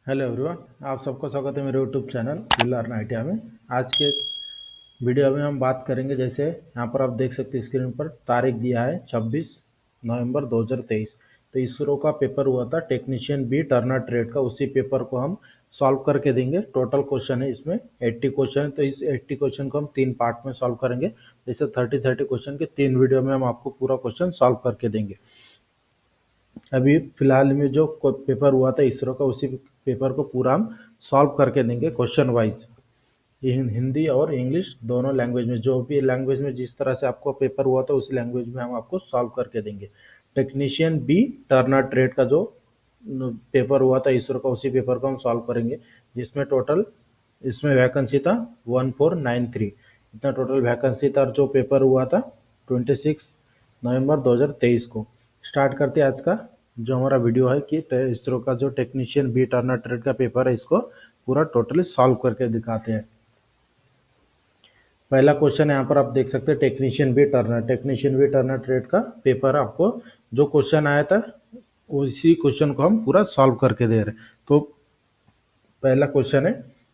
Hello everyone, आप सबका स्वागत है मेरे YouTube channel will learn ITI में। आज के वीडियो में हम बात करेंगे, जैसे यहाँ पर आप देख सकते हैं स्क्रीन पर तारीख दिया है 26 नवंबर 2023। तो इसरो का पेपर हुआ था टेक्नीशियन बी टर्नर ट्रेड का, उसी पेपर को हम सॉल्व करके देंगे। टोटल क्वेश्चन है इसमें 80 क्वेश्चन है, तो इस 80 क्वेश्चन को हम 3 पार्ट में सॉल्व करेंगे। जैसे 30 क्वेश्चन के 3 वीडियो में हम आपको पूरा क्वेश्चन सॉल्व करके देंगे। अभी फिलहाल में जो पेपर हुआ था इसरो का, उसी पेपर को पूरा हम सॉल्व करके देंगे क्वेश्चन वाइज, हिंदी और इंग्लिश दोनों लैंग्वेज में। जो भी लैंग्वेज में जिस तरह से आपको पेपर हुआ था उसी लैंग्वेज में हम आपको सॉल्व करके देंगे। टेक्नीशियन बी टर्नर ट्रेड का जो पेपर हुआ था इसरो का, उसी पेपर को हम सॉल्व करेंगे, जिसमें टोटल इसमें वैकेंसी था 1493। इतना टोटल वैकेंसी था। और जो पेपर हुआ था 26 नवंबर 2023 को। स्टार्ट करते हैं आज का जो हमारा वीडियो है कि इसरो का जो टेक्नीशियन बी टर्नर ट्रेड का पेपर है, इसको पूरा टोटली सॉल्व करके दिखाते हैं। पहला क्वेश्चन यहाँ पर आप देख सकते हैं टेक्नीशियन बी टर्नर ट्रेड का पेपर। आपको जो क्वेश्चन आया था उसी क्वेश्चन को हम पूरा सॉल्व करके दे रहे हैं। तो पहला क्वेश्चन है,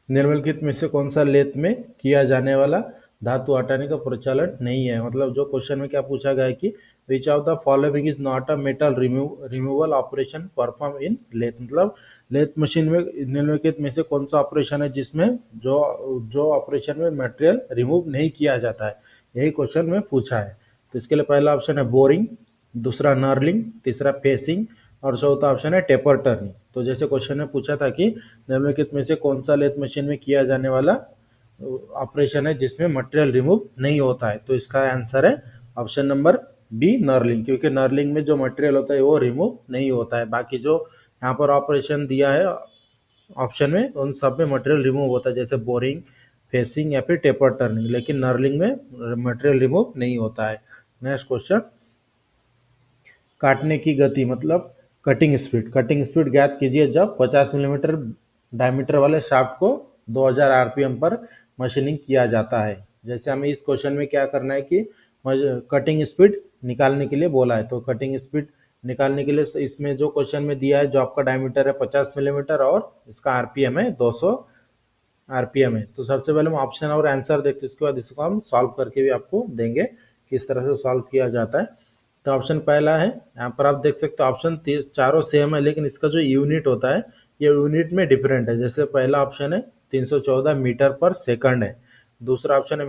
निम्नलिखित में से कौन सा लेथ में किया जाने वाला धातु हटाने का प्रचलन नहीं है। मतलब जो क्वेश्चन में क्या पूछा गया है कि which of the following is not a metal removal operation perform in lathe. मतलब लेथ मशीन में निम्नलिखित में से कौन सा ऑपरेशन है जिसमें जो ऑपरेशन में मटेरियल रिमूव नहीं किया जाता है, यही क्वेश्चन में पूछा है। तो इसके लिए पहला ऑप्शन है बोरिंग, दूसरा नर्लिंग, तीसरा फेसिंग और चौथा ऑप्शन है टेपर टर्निंग। तो जैसे क्वेश्चन में पूछा था कि निम्नलिखित में से कौन सा लेथ मशीन में किया जाने वाला ऑपरेशन है जिसमें मटेरियल रिमूव नहीं होता है, तो इसका आंसर है ऑप्शन नंबर बी नर्लिंग। क्योंकि नर्लिंग में जो मटेरियल होता है वो रिमूव नहीं होता है। बाकी जो यहाँ पर ऑपरेशन दिया है ऑप्शन में उन सब में मटेरियल रिमूव होता है, जैसे बोरिंग, फेसिंग या फिर टेपर टर्निंग। लेकिन नर्लिंग में मटेरियल रिमूव नहीं होता है। नेक्स्ट क्वेश्चन, काटने की गति मतलब कटिंग स्पीड ज्ञात कीजिए जब 50 मिलीमीटर डायमीटर वाले शाफ्ट को 2000 आरपीएम पर मशीनिंग किया जाता है। जैसे हमें इस क्वेश्चन में क्या करना है कि कटिंग स्पीड निकालने के लिए बोला है। तो कटिंग स्पीड निकालने के लिए इसमें जो क्वेश्चन में दिया है, जो आपका डायमीटर है 50 मिलीमीटर और इसका आरपीएम है 200 आरपीएम है। तो सबसे पहले हम ऑप्शन और आंसर देखते हैं, इसके बाद इसको हम सॉल्व करके भी आपको देंगे किस तरह से सॉल्व किया जाता है। तो ऑप्शन पहला है, यहाँ पर आप देख सकते हो ऑप्शन चारों सेम है, लेकिन इसका जो यूनिट होता है ये यूनिट में डिफरेंट है। जैसे पहला ऑप्शन है 314 मीटर पर सेकंड है, दूसरा ऑप्शन है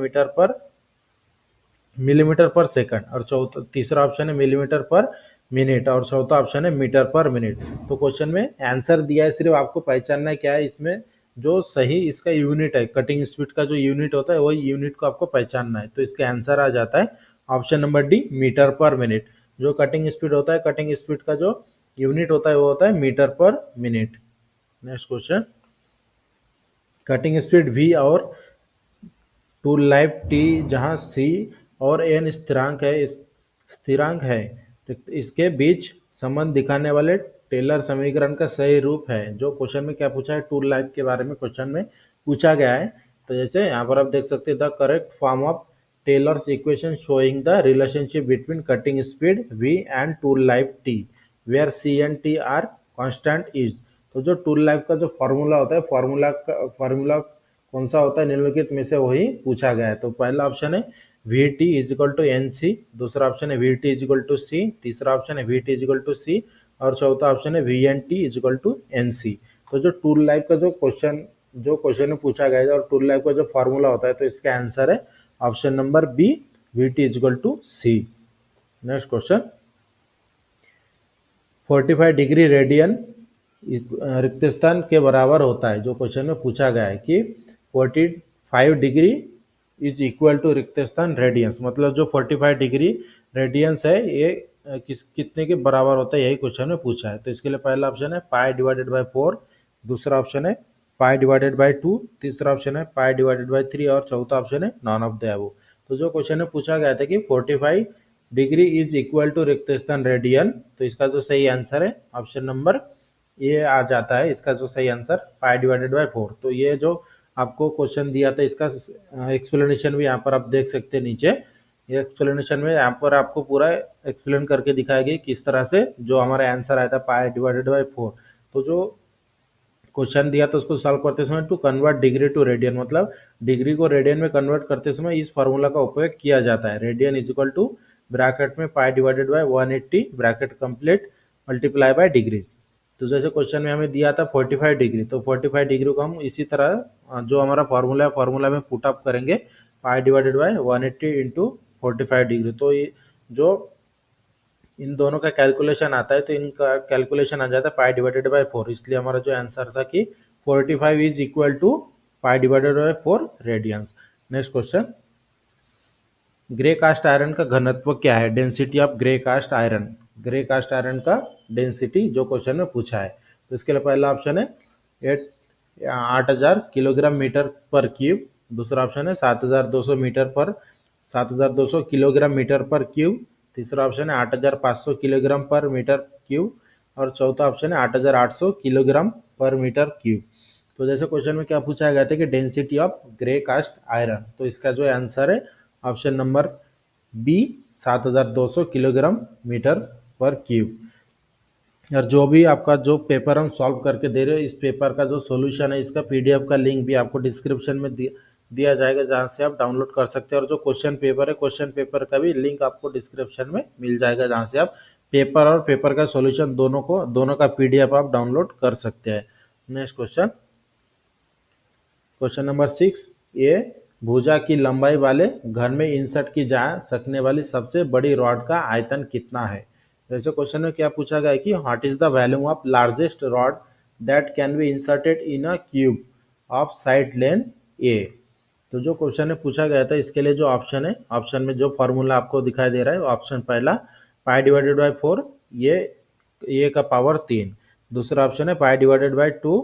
मिलीमीटर पर सेकंड और तीसरा ऑप्शन है मिलीमीटर पर मिनट और चौथा ऑप्शन है मीटर पर मिनट। तो क्वेश्चन में आंसर दिया है, सिर्फ आपको पहचानना है क्या है इसमें जो सही इसका यूनिट है, कटिंग स्पीड का जो यूनिट होता है वही यूनिट को आपको पहचानना है। तो इसका आंसर आ जाता है option number D meter per minute. जो कटिंग स्पीड होता है, कटिंग स्पीड का जो यूनिट होता है वो होता है meter per minute. Next question, cutting speed V और टूल लाइफ टी जहां सी और एन स्थिरांक है, तो इसके बीच संबंध दिखाने वाले टेलर समीकरण का सही रूप है। जो क्वेश्चन में क्या पूछा है, टूल लाइफ के बारे में क्वेश्चन में पूछा गया है। तो जैसे यहाँ पर आप देख सकते हैं the correct form of Taylor's equation showing the relationship between cutting speed v and tool life t where c and t are constant is. तो जो टूल लाइफ का जो फॉर्मूला होता है, फॉर्मूला कौन सा होता है निम्नलिखित में से वही पूछा गया है। तो पहला ऑप्शन है V T is equal to N C, दूसरा ऑप्शन है V T is equal to C, तीसरा ऑप्शन है V T is equal to C और चौथा ऑप्शन है V N T is equal to N C. तो जो टूल लाइफ का जो क्वेश्चन में पूछा गया है और टूल लाइफ का जो फॉर्मूला होता है, तो इसका आंसर है option number B V T is equal to C. Next question, 45 degree radian रिक्त स्थान के बराबर होता है। जो क्वेश्चन में पूछा गया है कि 45 डिग्री इज इक्वल टू रिक्त स्थान रेडियंस। मतलब जो 45 डिग्री रेडियंस है ये कितने के बराबर होता है, यही क्वेश्चन में पूछा है। तो इसके लिए पहला ऑप्शन है पाई डिवाइडेड बाय 4, दूसरा ऑप्शन है पाई डिवाइडेड बाय 2, तीसरा ऑप्शन है पाई डिवाइडेड बाय 3 और चौथा ऑप्शन है नॉन ऑफ द अबव। तो जो क्वेश्चन में पूछा गया था कि 45 डिग्री इज इक्वल टू रिक्त स्थान रेडियन, तो इसका जो सही आंसर है ऑप्शन नंबर ये आ जाता है। इसका जो सही आंसर पाई डिवाइडेड बाय 4। तो ये जो आपको क्वेश्चन दिया था इसका एक्सप्लेनेशन भी यहाँ पर आप देख सकते हैं नीचे। ये एक्सप्लेनेशन में यहाँ पर आपको पूरा एक्सप्लेन करके दिखाया गया किस तरह से जो हमारा आंसर आया था पाई डिवाइडेड बाय 4। तो जो क्वेश्चन दिया तो उसको सॉल्व करते समय to convert degree to radian, मतलब डिग्री को रेडियन में कन्वर्ट करते समय इस फॉर्मूला का उपयोग किया जाता है। Radian is equal to bracket में pi divided by 180 bracket complete multiply by degree. तो जैसे क्वेश्चन में हमें दिया था 45 डिग्री, तो 45 डिग्री को हम इसी तरह जो हमारा फॉर्मूला है फॉर्मूला में पुट अप करेंगे, पाई डिवाइडेड बाय 180 इंटू 45 डिग्री। तो ये जो इन दोनों का कैलकुलेशन आता है तो इनका कैलकुलेशन आ जाता है पाई डिवाइडेड बाय 4, इसलिए हमारा जो आंसर था कि 45 is equal to pi divided by 4 radians. Next question, grey cast iron का घनत्व क्या है? Density of grey cast iron, grey cast iron का डेंसिटी जो क्वेश्चन में पूछा है। तो इसके लिए पहला ऑप्शन है 8000 किलोग्राम मीटर पर क्यूब, दूसरा ऑप्शन है 7200 मीटर पर 7200 किलोग्राम मीटर पर क्यूब, तीसरा ऑप्शन है 8500 किलोग्राम पर मीटर क्यूब और चौथा ऑप्शन है 8800 किलोग्राम पर मीटर क्यूब। तो जैसे क्वेश्चन में क्या पूछा गया था कि density of grey cast iron, तो इसका जो आंसर है option number B 7200 kilogram meter per cube. और जो भी आपका जो पेपर हम सॉल्व करके दे रहे हो, इस पेपर का जो सॉल्यूशन है इसका पीडीएफ का लिंक भी आपको डिस्क्रिप्शन में दिया जाएगा, जहां से आप डाउनलोड कर सकते हैं। और जो क्वेश्चन पेपर है, क्वेश्चन पेपर का भी लिंक आपको डिस्क्रिप्शन में मिल जाएगा, जहां से आप पेपर और पेपर का सॉल्यूशन दोनों का पीडीएफ आप डाउनलोड कर सकते हैं। नेक्स्ट क्वेश्चन, क्वेश्चन नंबर 6, ये भुजा की लंबाई वाले घर में इंसर्ट की जा सकने वाली सबसे बड़ी रॉड का आयतन कितना है? जैसे क्वेश्चन में क्या पूछा गया है कि what is the value of largest rod that can be inserted in a cube of side length A. तो जो क्वेश्चन में पूछा गया था इसके लिए जो ऑप्शन है, ऑप्शन में जो फॉर्मूला आपको दिखाई दे रहा है, ऑप्शन पहला पाई डिवाइडेड बाय 4, ये का पावर 3, दूसरा ऑप्शन है पाई डिवाइडेड बाय 2,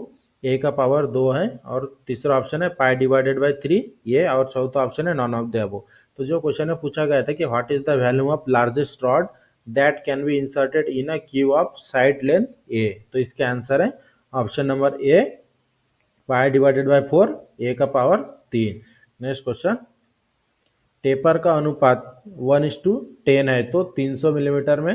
ए का पावर 2 है, और तीसरा ऑप्शन है पाई डिवाइडेड बाय 3 ये, और चौथा ऑप्शन है नॉन ऑफ द अबव। तो जो क्वेश्चन में पूछा गया था कि what is the value of largest rod that can be inserted in a cube of side length A, तो इसका आंसर है option number A pi divided by 4 A का पावर 3। नेक्स्ट क्वेश्चन, टेपर का अनुपात 1:10 है, तो 300 मिलीमीटर में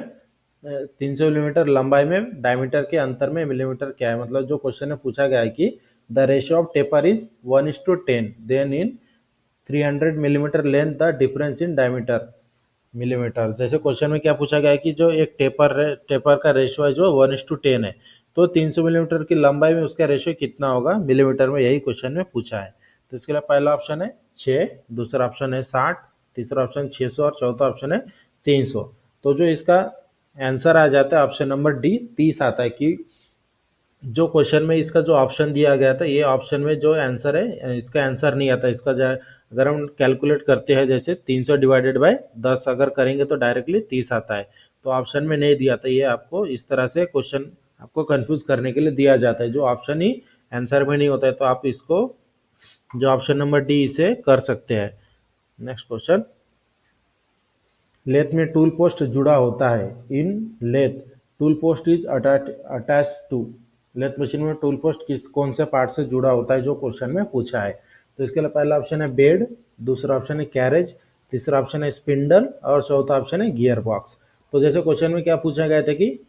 300 millimetre लंबाई में डायमीटर के अंतर में मिलीमीटर क्या है? मतलब जो क्वेश्चन में पूछा गया है कि the ratio of taper is 1:10, then in 300 millimeter length the difference in diameter millimeter. जैसे क्वेश्चन में क्या पूछा गया है कि जो एक टेपर का रेशियो है जो 1:10 है, तो 300 मिलीमीटर की लंबाई में उसका रेशियो कितना होगा मिलीमीटर में, यही क्वेश्चन में पूछा है। तो इसके लिए पहला ऑप्शन है 6, दूसरा ऑप्शन है 60, तीसरा ऑप्शन 600 और चौथा ऑप्शन है 300। तो जो इसका आंसर आ जाता है ऑप्शन नंबर डी 30 आता है, कि जो क्वेश्चन में इसका जो ऑप्शन दिया गया था ये ऑप्शन में जो आंसर है इसका आंसर नहीं आता। इसका अगर हम कैलकुलेट करते हैं जैसे 300 डिवाइडेड बाय 10 अगर करेंगे तो डायरेक्टली 30 आता है, तो ऑप्शन में नहीं दिया था। ये आपको इस तरह से क्वेश्चन आपको कंफ्यूज करने के लिए दिया जाता है, जो ऑप्शन ही आंसर में नहीं होता है, तो आप इसको जो ऑप्शन नंबर डी इसे कर सकते हैं। नेक्स्ट क्वेश्चन, लेथ में टूल पोस्ट जुड़ा होता है, in lathe tool post is attach to, lathe machine में टूल पोस्ट कौन से पार्ट से जुड़ा होता है, जो क्वेश्चन में पूछा है। तो इसके लिए पहला ऑप्शन है बेड, दूसरा ऑप्शन है कैरेज, तीसरा ऑप्शन है स्पिंडल और चौथा ऑप्शन है गियर बॉक्स। तो जैसे क्वेश्चन में क्या पूछा गया था कि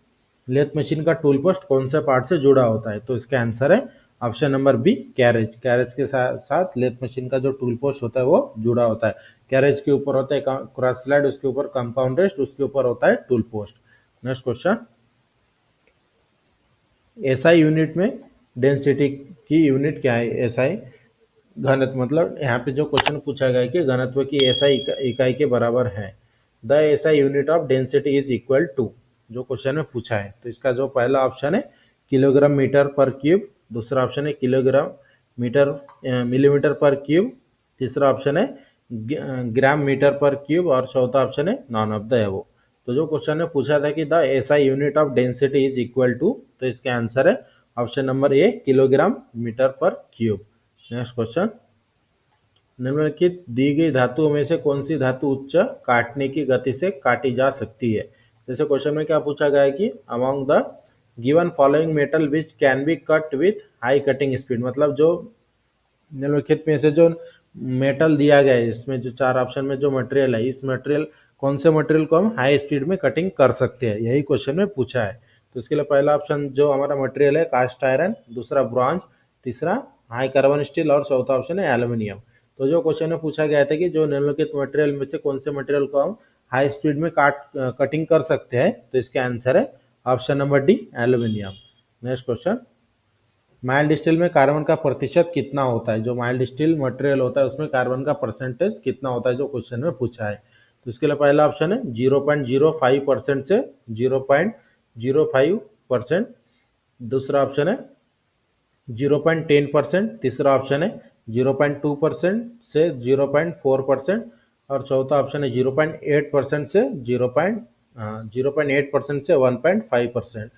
लेथ मशीन का टूल पोस्ट कौन से पार्ट से जुड़ा होता है, तो इसका आंसर है option number B carriage. Carriage के साथ लेथ मशीन का जो टूल पोस्ट होता है वो जुड़ा होता है। कैरेज के ऊपर होता है क्रॉस स्लाइड, उसके ऊपर कंपाउंड रेस्ट, उसके ऊपर होता है tool post. Next question, SI unit में डेंसिटी की यूनिट क्या है? एसआई घनत्व, मतलब यहाँ पे जो क्वेश्चन पूछा गया है कि घनत्व की एसआई इकाई के बराबर है। The SI unit of density is equal to, जो क्वेश्चन में पूछा है, तो इसका जो पहला ऑप्शन है किलोग्राम मीटर पर क्यूब, दूसरा ऑप्शन है किलोग्राम मिलीमीटर पर क्यूब, तीसरा ऑप्शन है ग्राम मीटर पर क्यूब और चौथा ऑप्शन है नॉन ऑफ द अबव। तो जो क्वेश्चन में पूछा था कि the SI unit of density is equal to, तो इसका आंसर है option number A kilogram meter per cube. Next question, निम्नलिखित दी गई धातुओं में से कौन सी धातु उच्च काटने की गति से काटी जा सकती है? जैसे क्वेश्चन में क्या पूछा गया है कि among the given following metal which can be cut with high cutting speed, मतलब जो निम्नलिखित में से जो मेटल दिया गया है, इसमें जो 4 ऑप्शन में जो मटेरियल है, इस मटेरियल कौन से मटेरियल को हम हाई स्पीड में कटिंग कर सकते हैं, यही क्वेश्चन में पूछा है। तो इसके लिए पहला ऑप्शन जो हमारा मटेरियल है कास्ट आयरन, दूसरा ब्रॉन्ज, तीसरा हाई कार्बन स्टील और चौथा ऑप्शन है एल्यूमिनियम। तो जो क्वेश्चन में पूछा गया था कि जो निम्नलिखित मटेरियल में से कौन से मटेरियल को हम हाई स्पीड में कटिंग कर सकते हैं, तो इसका आंसर है option number D aluminium. Next question, mild steel में कार्बन का प्रतिशत कितना होता है? जो माइल्ड स्टील मटेरियल होता है उसमें कार्बन का परसेंटेज कितना होता है, जो क्वेश्चन में पूछा है। तो इसके लिए पहला ऑप्शन है 0.05% से 0.05%, दूसरा ऑप्शन है 0.10%, तीसरा ऑप्शन है 0.2% से 0.4%, और चौथा ऑप्शन है 0.8% से 0.8% से 1.5%।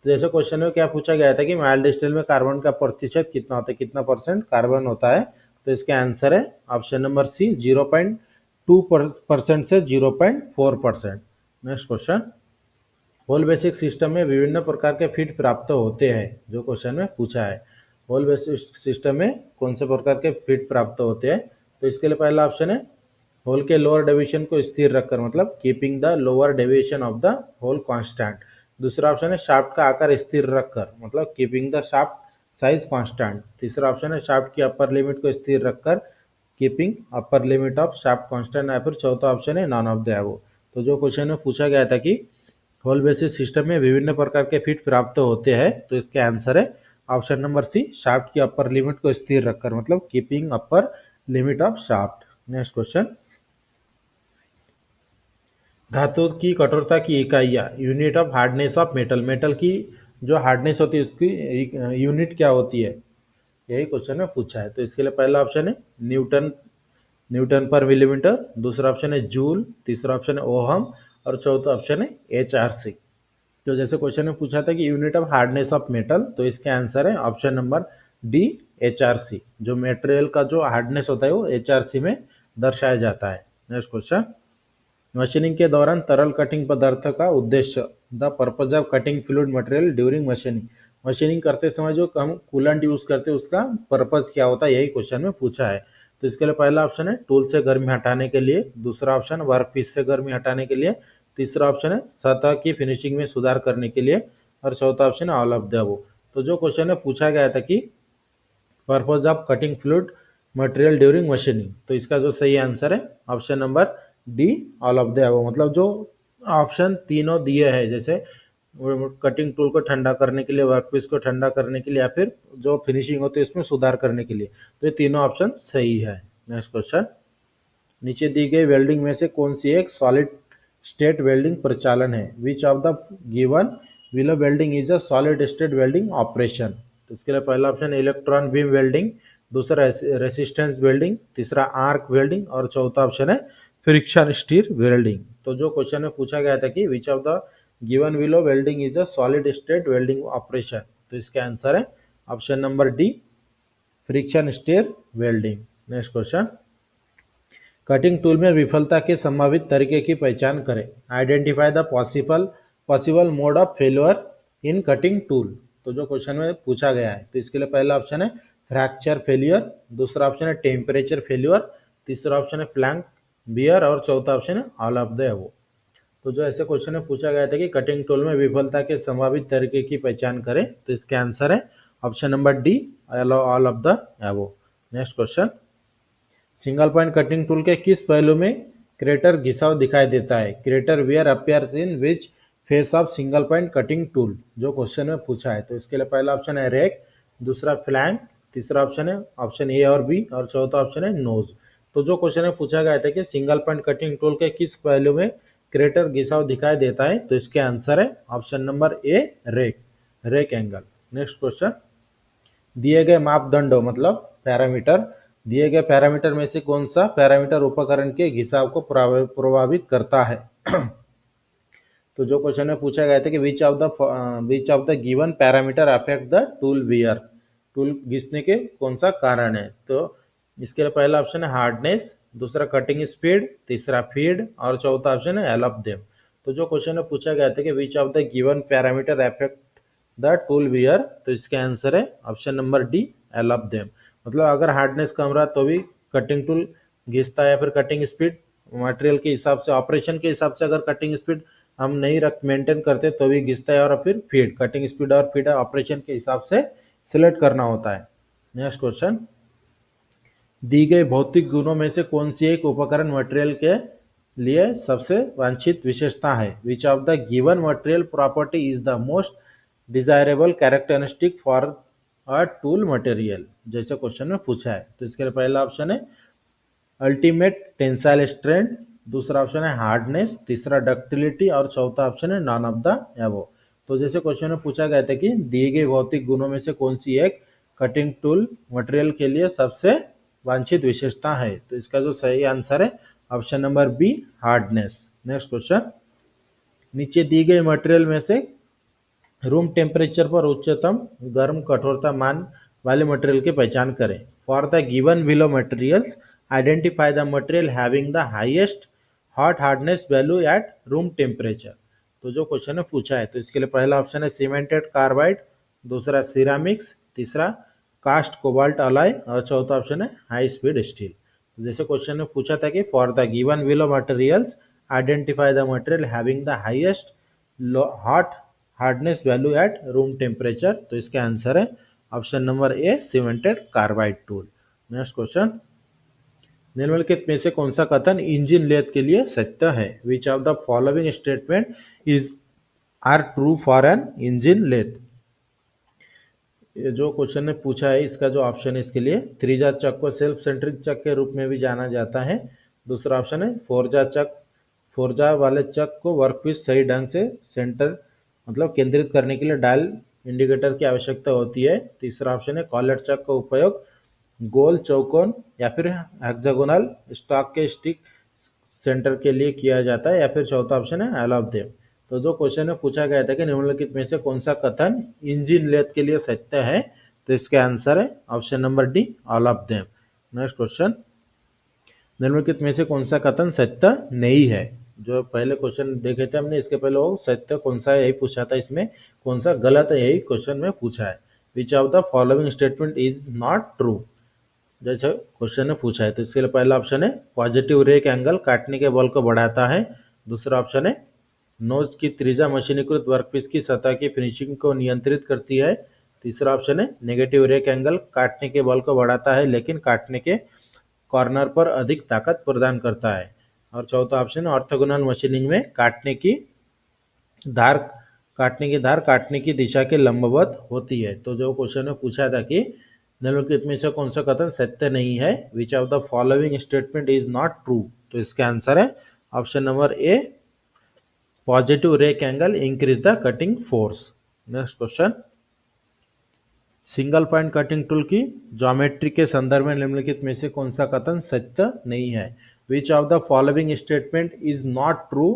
तो जैसे क्वेश्चन में क्या पूछा गया था कि माइल्ड स्टील में कार्बन का प्रतिशत कितना होता है, कितना परसेंट कार्बन होता है, तो इसका आंसर है ऑप्शन नंबर सी 0.2% से 0.4%। Next question, hole basic system में विभिन्न प्रकार के फिट प्राप्त होते हैं, जो क्वेश्चन में पूछा है। होल बेसिक सिस्टम में कौन से प्रकार के फिट प्राप्त होते हैं, तो इसके लिए पहला ऑप्शन है होल के लोअर डेविएशन को स्थिर रखकर, मतलब keeping the lower deviation of the hole constant. दूसरा ऑप्शन है शाफ्ट का आकार स्थिर रखकर, मतलब keeping the shaft size constant. तीसरा ऑप्शन है शाफ्ट की अपर लिमिट को स्थिर रखकर, keeping upper limit of shaft constant. या फिर चौथा ऑप्शन है नॉन ऑफ द अबव। तो जो क्वेश्चन में पूछा गया था कि होल बेसिस सिस्टम में विभिन्न प्रकार के फिट प्राप्त होते हैं, तो इसके आंसर है ऑप्शन नंबर सी शाफ्ट की अपर लिमिट को स्थिर रखकर, मतलब keeping upper limit of shaft. Next question, धातु की कठोरता की इकाइयाँ, unit of hardness of metal, metal की जो हार्डनेस होती है उसकी यूनिट क्या होती है, यही क्वेश्चन में पूछा है। तो इसके लिए पहला ऑप्शन है न्यूटन, न्यूटन पर मिलीमीटर, दूसरा ऑप्शन है जूल, तीसरा ऑप्शन है ओहम, और चौथा ऑप्शन है HRC। तो जैसे क्वेश्चन में पूछा था कि unit of hardness of metal, तो इसका आंसर है ऑप्शन नंबर डी HRC। जो मेटेरियल का जो हार्डनेस होता है वो HRC में दर्शाया जाता है। नेक्स्ट क्वेश्चन, मशीनिंग के दौरान तरल कटिंग पदार्थ का उद्देश्य, the purpose of cutting fluid material during machining, machining करते समय जो हम कूलेंट यूज करते हैं उसका पर्पज क्या होता है, यही क्वेश्चन में पूछा है। तो इसके लिए पहला ऑप्शन है टूल से गर्मी हटाने के लिए, दूसरा ऑप्शन वर्क पीस से गर्मी हटाने के लिए, तीसरा ऑप्शन है सतह की फिनिशिंग में सुधार करने के लिए, और चौथा ऑप्शन है ऑल ऑफ द अबव। तो जो क्वेश्चन में पूछा गया था कि purpose of cutting fluid material during machining, तो इसका जो सही आंसर है option number D all of the above. मतलब जो ऑप्शन तीनों दिए हैं, जैसे कटिंग टूल को ठंडा करने के लिए, वर्कपीस को ठंडा करने के लिए, या फिर जो फिनिशिंग होती है उसमें सुधार करने के लिए, तो ये तीनों ऑप्शन सही है। नेक्स्ट क्वेश्चन, नीचे दी गई वेल्डिंग में से कौन सी एक सॉलिड स्टेट वेल्डिंग प्रचालन है? Which of the given below welding is a solid state welding operation? तो इसके लिए पहला ऑप्शन इलेक्ट्रॉन बीम वेल्डिंग, दूसरा रेसिस्टेंस वेल्डिंग, तीसरा आर्क वेल्डिंग, और चौथा ऑप्शन है फ्रिक्शन स्टीर वेल्डिंग। तो जो क्वेश्चन में पूछा गया था कि which of the given below welding is a solid state welding operation, तो इसका आंसर है option number D friction stir welding. Next question, cutting tool में विफलता के संभावित तरीके की पहचान करें। Identify the possible mode of failure in cutting tool. तो जो क्वेश्चन में पूछा गया है, तो इसके लिए पहला ऑप्शन है फ्रैक्चर फेलियर, दूसरा ऑप्शन है टेम्परेचर फेल्योर, तीसरा ऑप्शन है फ्लैंक बियर, और चौथा ऑप्शन है ऑल ऑफ द अबव। तो जो ऐसे क्वेश्चन में पूछा गया था कि कटिंग टूल में विफलता के संभावित तरीके की पहचान करें, तो इसका आंसर है option number D all of the above. Next question, single point cutting tool के किस पहलू में क्रेटर घिसाव दिखाई देता है? Crater wear appears in which face of single point cutting tool, जो क्वेश्चन में पूछा है। तो इसके लिए पहला ऑप्शन है रेक, दूसरा फ्लैंक, तीसरा ऑप्शन है ऑप्शन ए और बी, और चौथा ऑप्शन है नोज। तो जो क्वेश्चन में पूछा गया था कि सिंगल पॉइंट कटिंग टूल के किस पहलू में क्रेटर घिसाव दिखाई देता है, तो इसके आंसर है option number A rake, rake angle. Next question, दिए गए मापदंडों मतलब पैरामीटर, दिए गए पैरामीटर में से कौन सा पैरामीटर उपकरण के घिसाव को प्रभावित करता है? तो जो क्वेश्चन में पूछा गया था कि which of the given parameter affect the tool wear, tool घिसने के कौन सा कारण है? तो इसके लिए पहला ऑप्शन है हार्डनेस, दूसरा कटिंग स्पीड, तीसरा फीड, और चौथा ऑप्शन है ऑल ऑफ देम। तो जो क्वेश्चन में पूछा गया था कि which of the given parameter affect the tool wear, तो इसका आंसर है option number D all of them. मतलब अगर हार्डनेस कम रहा तो भी कटिंग टूल घिसता है, या फिर कटिंग स्पीड मटेरियल के हिसाब से, ऑपरेशन के हिसाब से अगर कटिंग स्पीड हम नहीं रख मेंटेन करते तो भी घिसता है, और फिर फीड कटिंग स्पीड और फीड ऑपरेशन के हिसाब से सिलेक्ट करना होता है। नेक्स्ट क्वेश्चन, दी गई भौतिक गुणों में से कौन सी एक उपकरण मटेरियल के लिए सबसे वांछित विशेषता है? Which of the given material property is the most desirable characteristic for a tool material, जैसे क्वेश्चन में पूछा है। तो इसके लिए पहला ऑप्शन है अल्टीमेट टेंसाइल स्ट्रेंथ, दूसरा ऑप्शन है हार्डनेस, तीसरा डक्टिलिटी और चौथा ऑप्शन है नॉन ऑफ द एबव। तो जैसे क्वेश्चन में पूछा गया था कि दिए गए भौतिक गुणों में से कौन सी एक कटिंग टूल मटेरियल के लिए सबसे वांछित विशेषता है, तो इसका जो सही आंसर है option number B, hardness. Next question, नीचे दी गई मटेरियल में से रूम टेम्परेचर पर उच्चतम गर्म कठोरता मान वाले मटेरियल की पहचान करें। For the given below materials identify the material having the highest hot hardness value at room temperature. तो जो क्वेश्चन है पूछा है, तो इसके लिए पहला ऑप्शन है सीमेंटेड कार्बाइड, दूसरा सिरामिक्स, तीसरा कास्ट कोबाल्ट अलॉय और चौथा ऑप्शन है हाई स्पीड स्टील। जैसे क्वेश्चन में पूछा था कि for the given below materials identify the material having the highest hot hardness value at room temperature, तो इसका आंसर है ऑप्शन नंबर ए, cemented carbide tool. Next question, निम्नलिखित में से कौन सा कथन इंजन लेथ के लिए सत्य है? Which of the following statement is are true for an engine lathe? ये जो क्वेश्चन ने पूछा है, इसका जो ऑप्शन है इसके लिए त्रिजा चक को सेल्फ सेंट्रिक चक के रूप में भी जाना जाता है। दूसरा ऑप्शन है फोरजा चक, फोरजा वाले चक को वर्कपीस सही ढंग से सेंटर मतलब केंद्रित करने के लिए डायल इंडिकेटर की आवश्यकता होती है। तीसरा ऑप्शन है कॉलेट चक का उपयोग गोल, चौकोन या फिर हेक्सागोनल स्टॉक के स्टिक सेंटर के लिए किया जाता है, या फिर चौथा ऑप्शन है ऑल ऑफ देम। तो जो क्वेश्चन में पूछा गया था कि निम्नलिखित में से कौन सा कथन इंजन लेथ के लिए सत्य है, तो इसका आंसर है option number D, all of them. Next question, निम्नलिखित में से कौन सा कथन सत्य नहीं है? जो पहले क्वेश्चन देखे थे हमने, इसके पहले वो सत्य कौन सा है यही पूछा था, इसमें कौन सा गलत है यही क्वेश्चन में पूछा है। Which of the following statement is not true, जैसे क्वेश्चन ने पूछा है। तो इसके लिए पहला ऑप्शन है पॉजिटिव रेक एंगल काटने के बल को बढ़ाता है, दूसरा ऑप्शन है नोज की त्रिज्या मशीनीकृत वर्कपीस की सतह की फिनिशिंग को नियंत्रित करती है, तीसरा ऑप्शन है नेगेटिव रेक एंगल काटने के बल को बढ़ाता है लेकिन काटने के कॉर्नर पर अधिक ताकत प्रदान करता है, और चौथा ऑप्शन है ऑर्थोगोनल मशीनिंग में काटने की धार काटने की दिशा के लंबवत होती है। तो जो क्वेश्चन में पूछा था कि निम्नलिखित में से कौन सा कथन सत्य नहीं है, which of the following statement is not true, तो इसका आंसर है option number A, positive rake angle increase the cutting force. Next question, single point cutting tool की ज्योमेट्री के संदर्भ में निम्नलिखित में से कौन सा कथन सत्य नहीं है? Which of the following statement is not true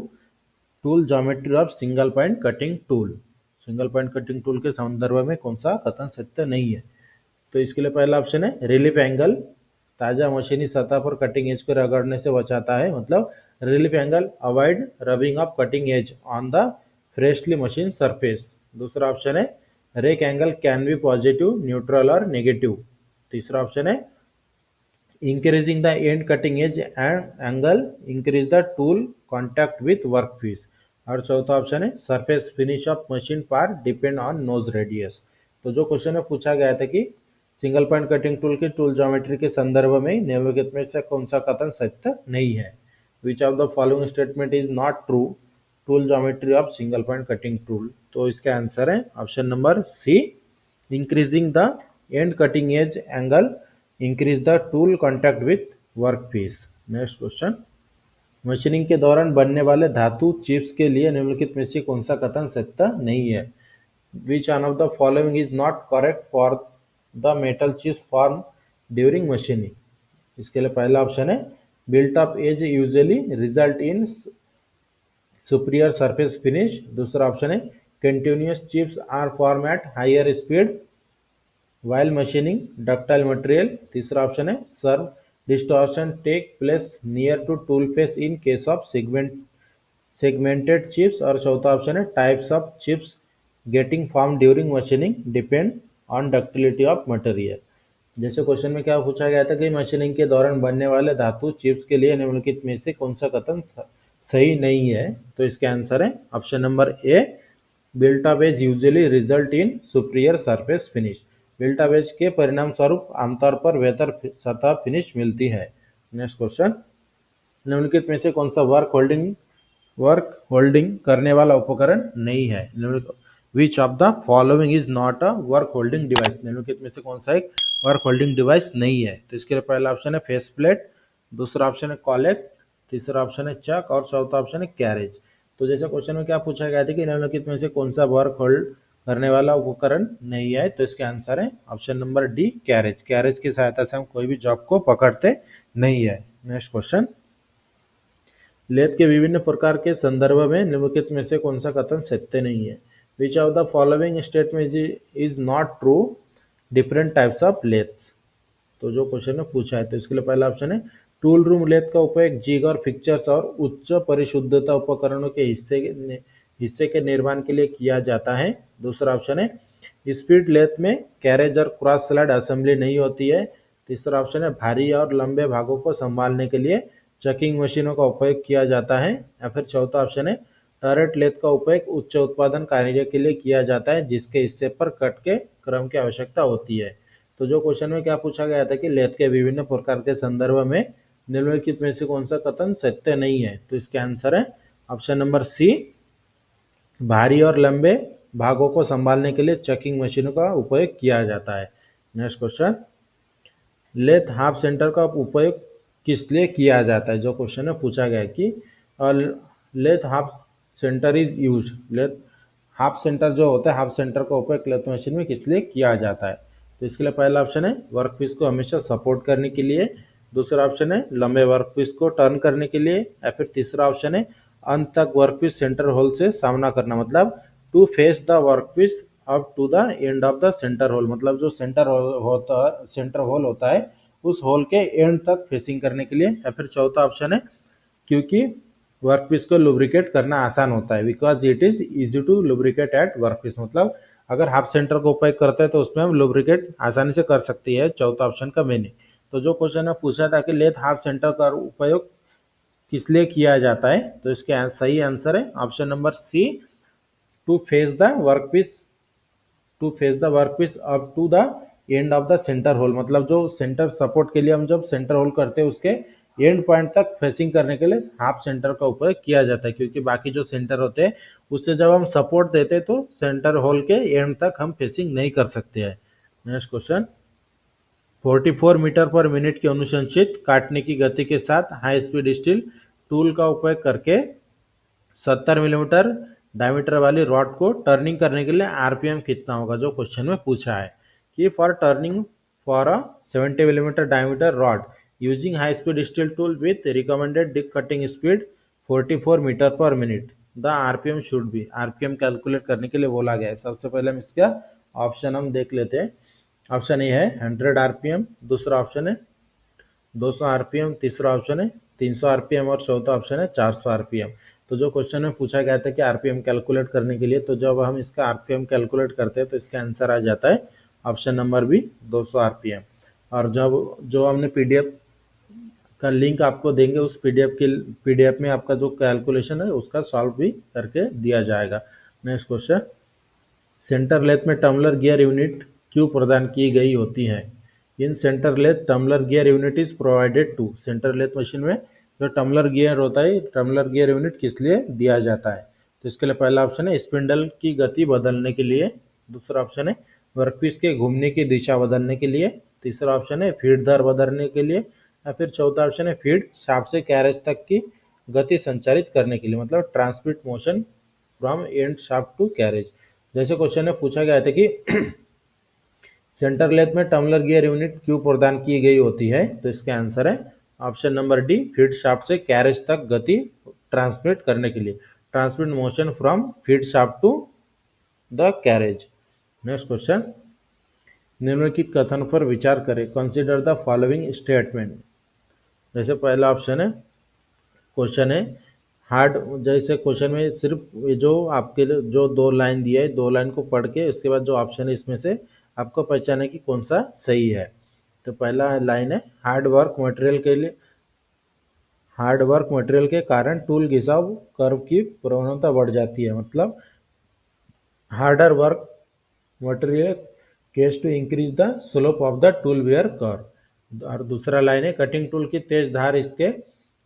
tool geometry of single point cutting tool, single point cutting tool के संदर्भ में कौन सा कथन सत्य नहीं है? तो इसके लिए पहला ऑप्शन है रिलीफ एंगल ताजा मशीनी सतह पर कटिंग एज को रगड़ने से बचाता है, मतलब relief angle avoid rubbing of cutting edge on the freshly machine surface. दूसरा ऑप्शन है rake angle can be positive, neutral और नेगेटिव। तीसरा ऑप्शन है increasing the end cutting edge and angle increase the tool contact with work piece, और चौथा option है surface finish of machine part depend on nose radius. तो जो question में पूछा गया था कि सिंगल पॉइंट कटिंग टूल की टूल ज्योमेट्री के संदर्भ में निम्नलिखित में से कौन सा कथन सत्य नहीं है? Which of the following statement is not true tool geometry of single point cutting tool, तो इसका आंसर है option number C, increasing the end cutting edge angle increase the tool contact with work piece. Next question, machining के दौरान बनने वाले धातु chips के लिए निम्नलिखित में से कौन सा कथन सत्य नहीं है? Which one of the following is not correct for the metal chips form during machining? इसके लिए पहला ऑप्शन है built up edge usually result in superior surface finish, दूसरा ऑप्शन है continuous chips are form at higher speed while machining ductile material, तीसरा option है shear distortion take place near to tool face in case of segmented chips, और चौथा option है types of chips getting form during machining depend on ductility of material. जैसे question में क्या पूछा गया था कि मशीनिंग के दौरान बनने वाले धातु चिप्स के लिए निम्नलिखित में से कौन सा कथन सही नहीं है, तो इसका आंसर है option number A, built up edge usually result in superior surface finish. Built up edge के परिणाम स्वरूप आमतौर पर बेहतर सतह फिनिश मिलती है। नेक्स्ट क्वेश्चन, निम्नलिखित में से कौन सा वर्क होल्डिंग करने वाला उपकरण नहीं है? Which of the following is not a work holding device? निम्नलिखित में से कौन सा एक वर्क होल्डिंग डिवाइस नहीं है? तो इसके लिए पहला ऑप्शन है फेस प्लेट, दूसरा ऑप्शन है कॉलेट, तीसरा ऑप्शन है चक और चौथा ऑप्शन है कैरेज। तो जैसे क्वेश्चन में क्या पूछा गया था कि निम्नलिखित में से कौन सा वर्क होल्ड करने वाला उपकरण नहीं है? तो इसका आंसर है option number D, carriage. Carriage की सहायता से हम कोई भी जॉब को पकड़ते नहीं है। नेक्स्ट क्वेश्चन, लेथ के विभिन्न प्रकार के संदर्भ में निम्नलिखित में से कौन सा कथन सत्य नहीं है? Which of the following statement is not true different types of lathes? तो जो क्वेश्चन में पूछा है, तो इसके लिए पहला ऑप्शन है टूल रूम लेथ का उपयोग जिग और फिक्चर्स और उच्च परिशुद्धता उपकरणों के हिस्से के निर्माण के लिए किया जाता है। दूसरा ऑप्शन है स्पीड लेथ में कैरेज और क्रॉस स्लाइड असेंबली नहीं होती है। तीसरा ऑप्शन है भारी और लंबे भागों को संभालने के लिए चकिंग मशीनों का उपयोग किया जाता है। या फिर चौथा ऑप्शन है टरेट लेथ का उपयोग उच्च उत्पादन कार्य के लिए किया जाता है जिसके हिस्से पर कट के क्रम की आवश्यकता होती है। तो जो क्वेश्चन में क्या पूछा गया था कि लेथ के विभिन्न प्रकार के संदर्भ में निम्नलिखित में से कौन सा कथन सत्य नहीं है? तो इसका आंसर है ऑप्शन नंबर सी, भारी और लंबे भागों को संभालने के लिए चकिंग मशीनों का उपयोग किया जाता है। Next question, lathe half centre का उपयोग किस लिए किया जाता है? जो क्वेश्चन में पूछा गया है कि lathe half centre is use, lathe half centre जो होता है, हाफ सेंटर का उपयोग लेथ मशीन में किस लिए किया जाता है? तो इसके लिए पहला ऑप्शन है वर्कपीस को हमेशा सपोर्ट करने के लिए, दूसरा ऑप्शन है लंबे वर्कपीस को टर्न करने के लिए, या फिर तीसरा ऑप्शन है अंत तक वर्कपीस सेंटर होल से सामना करना, मतलब to face the workpiece up to the end of the centre hole, मतलब जो सेंटर होल होता है उस होल के एंड तक फेसिंग करने के लिए। या फिर चौथा ऑप्शन है क्योंकि वर्कपीस को लुब्रिकेट करना आसान होता है, because it is easy to lubricate at workpiece, मतलब अगर हाफ सेंटर का उपयोग करते हैं तो उसमें हम लुब्रिकेट आसानी से कर सकती है। चौथा ऑप्शन का मैंने तो जो क्वेश्चन है पूछा था कि लेथ हाफ सेंटर का उपयोग किस लिए किया जाता है, तो इसके सही आंसर है option number C, to face the workpiece up to the end of the centre hole, मतलब जो सेंटर सपोर्ट के लिए हम जब सेंटर होल करते हैं उसके एंड पॉइंट तक फेसिंग करने के लिए हाफ सेंटर का उपयोग किया जाता है, क्योंकि बाकी जो सेंटर होते हैं उससे जब हम सपोर्ट देते हैं तो सेंटर होल के एंड तक हम फेसिंग नहीं कर सकते हैं। Next question, 44 metre per minute की अनुशंसित काटने की गति के साथ हाई स्पीड स्टील टूल का उपयोग करके 70 मिलीमीटर डायमीटर वाली रॉड को टर्निंग करने के लिए आरपीएम कितना होगा? जो क्वेश्चन में पूछा है कि for turning for a 70 millimetre diameter rod using high speed steel tool with recommended डिक cutting speed 44 metre per minute the RPM should be. RPM calculate करने के लिए बोला गया है। सबसे पहले हम इसका ऑप्शन हम देख लेते हैं। ऑप्शन ए है 100 आरपीएम, दूसरा ऑप्शन है 200 आरपीएम, तीसरा ऑप्शन है 300 आरपीएम और चौथा ऑप्शन है 400 आरपीएम। तो जो क्वेश्चन में पूछा गया था कि आरपीएम कैलकुलेट करने के लिए, तो जब हम इसका आरपीएम कैलकुलेट करते हैं तो इसका आंसर आ जाता है ऑप्शन नंबर बी, 200 आरपीएम। और जब जो हमने पीडीएफ का लिंक आपको देंगे उस पीडीएफ में आपका जो कैलकुलेशन है उसका सॉल्व भी करके दिया जाएगा। नेक्स्ट क्वेश्चन, सेंटर लेथ में टम्बलर गियर यूनिट क्यों प्रदान की गई होती है? In centre lathe tumbler gear unit is provided to. Centre lathe machine में जो टम्बलर गियर होता है, टम्बलर गियर यूनिट किस लिए दिया जाता है? तो इसके लिए पहला ऑप्शन है स्पिंडल की गति बदलने के लिए, दूसरा ऑप्शन है वर्कपीस के घूमने की दिशा बदलने के लिए, तीसरा ऑप्शन है फीड दर बदलने के लिए, या फिर चौथा ऑप्शन है फीड शाफ्ट से कैरेज तक की गति संचारित करने के लिए, मतलब transmit motion from end shaft to carriage. जैसे क्वेश्चन में पूछा गया था कि सेंटर लेथ में टम्बलर गियर यूनिट क्यों प्रदान की गई होती है, तो इसका आंसर है option number D, feed shaft से कैरेज तक गति ट्रांसमिट करने के लिए, transmit motion from feed shaft to the carriage. Next question, निम्नलिखित कथन पर विचार करें, कंसीडर द फॉलोइंग स्टेटमेंट। जैसे पहला ऑप्शन है क्वेश्चन है हार्ड, जैसे क्वेश्चन में सिर्फ जो आपके जो दो लाइन दिया है, दो लाइन को पढ़ के उसके बाद जो ऑप्शन है इसमें से आपको पहचाने की कौन सा सही है। तो पहला लाइन है हार्ड वर्क मटेरियल के लिए, हार्ड वर्क मटेरियल के कारण टूल घिसाव कर्व की प्रवणता बढ़ जाती है। मतलब harder work material case to increase the slope of the tool wear curve. और दूसरा लाइन है कटिंग टूल की तेज धार इसके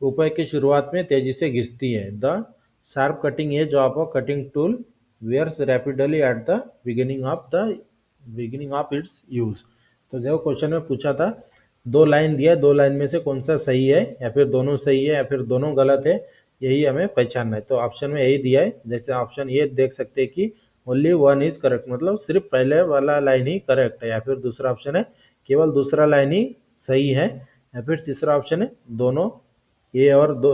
ऊपर की शुरुआत में तेजी से घिसती है। The sharp cutting edge of a cutting tool wears rapidly at the beginning of its use. तो जो क्वेश्चन में पूछा था, दो लाइन दिया है, दो लाइन में से कौन सा सही है, या फिर दोनों सही है या फिर दोनों गलत है, यही हमें पहचानना है। तो ऑप्शन में यही दिया है। जैसे ऑप्शन ये देख सकते हैं कि ओनली वन इज करेक्ट, मतलब सिर्फ पहले वाला लाइन ही करेक्ट है, या फिर दूसरा ऑप्शन है केवल दूसरा लाइन ही सही है, या फिर तीसरा ऑप्शन है दोनों ये और दो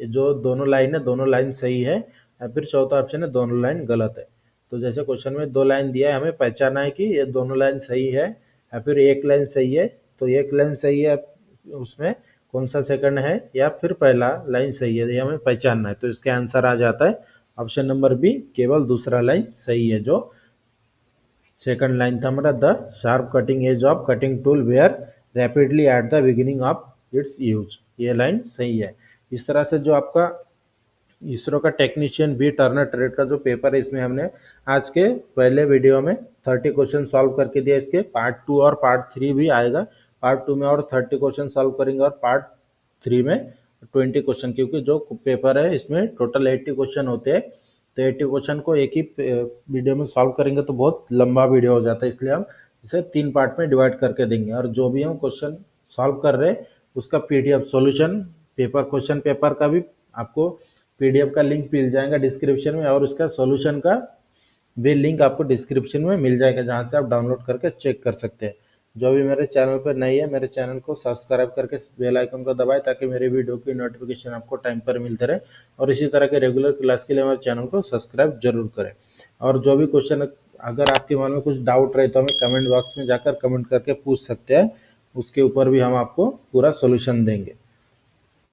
जो दोनों लाइन है दोनों लाइन सही है, या फिर चौथा ऑप्शन है दोनों लाइन गलत है। तो जैसे क्वेश्चन में दो लाइन दिया है, हमें पहचानना है कि ये दोनों लाइन सही है या फिर एक लाइन सही है। तो एक लाइन सही है, उसमें कौन सा सेकंड है या फिर पहला लाइन सही है, ये हमें पहचानना है। तो इसका आंसर आ जाता है ऑप्शन नंबर बी, केवल दूसरा लाइन सही है। जो सेकंड लाइन था हमारा, the sharp cutting edge of cutting tool wear rapidly at the beginning of its use, ये लाइन सही है। इस तरह से जो आपका इसरो का टेक्नीशियन बी टर्नर ट्रेड का जो पेपर है, इसमें हमने आज के पहले वीडियो में 30 क्वेश्चन सॉल्व करके दिया। इसके पार्ट 2 और पार्ट 3 भी आएगा। पार्ट 2 में और 30 क्वेश्चन सॉल्व करेंगे और पार्ट 3 में 20 क्वेश्चन, क्योंकि जो पेपर है इसमें टोटल 80 क्वेश्चन होते हैं। तो 80 क्वेश्चन को एक ही वीडियो में सॉल्व करेंगे तो बहुत लंबा वीडियो हो जाता है, इसलिए हम इसे 3 पार्ट में डिवाइड करके देंगे। और जो भी हम क्वेश्चन सॉल्व कर रहे हैं उसका PDF solution paper, question paper का भी आपको PDF का लिंक मिल जाएगा डिस्क्रिप्शन में, और उसका सॉल्यूशन का भी लिंक आपको डिस्क्रिप्शन में मिल जाएगा, जहां से आप डाउनलोड करके चेक कर सकते हैं। जो भी मेरे चैनल पर नई है, मेरे चैनल को सब्सक्राइब करके बेल आइकन को दबाएं, ताकि मेरे वीडियो की नोटिफिकेशन आपको टाइम पर मिलते रहे। और इसी तरह के रेगुलर क्लास के लिए मेरे चैनल को सब्सक्राइब जरूर करें। और जो भी क्वेश्चन अगर आपके मन में कुछ डाउट रहे तो हमें कमेंट बॉक्स में जाकर कमेंट करके पूछ सकते हैं, उसके ऊपर भी हम आपको पूरा सोल्यूशन देंगे।